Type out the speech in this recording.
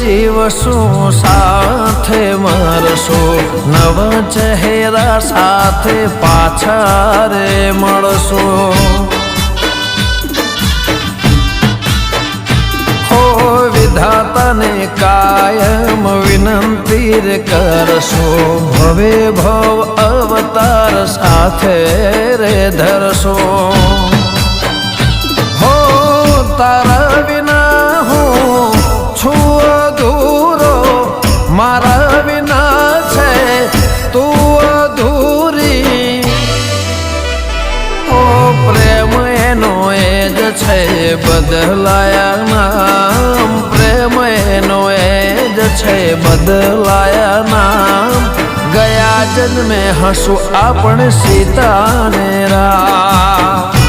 જીવશું સાથે મરશું, નવા ચહેરા સાથે પાછા રે મળશું। વિધાતાને કાયમ વિનંતી રે કરશો, ભવે ભવ અવતાર સાથે રે ધરશો। હો તારા વિના હું છું અધૂરો, મારા વિના છે તું અધૂરી। ઓ પ્રેમ એનો એ જ છે બદલાયા નામ, પ્રેમ એનો એ જ છે બદલાયા નામ। ગયા જન્મે હસું આપણે સીતા ને રામ।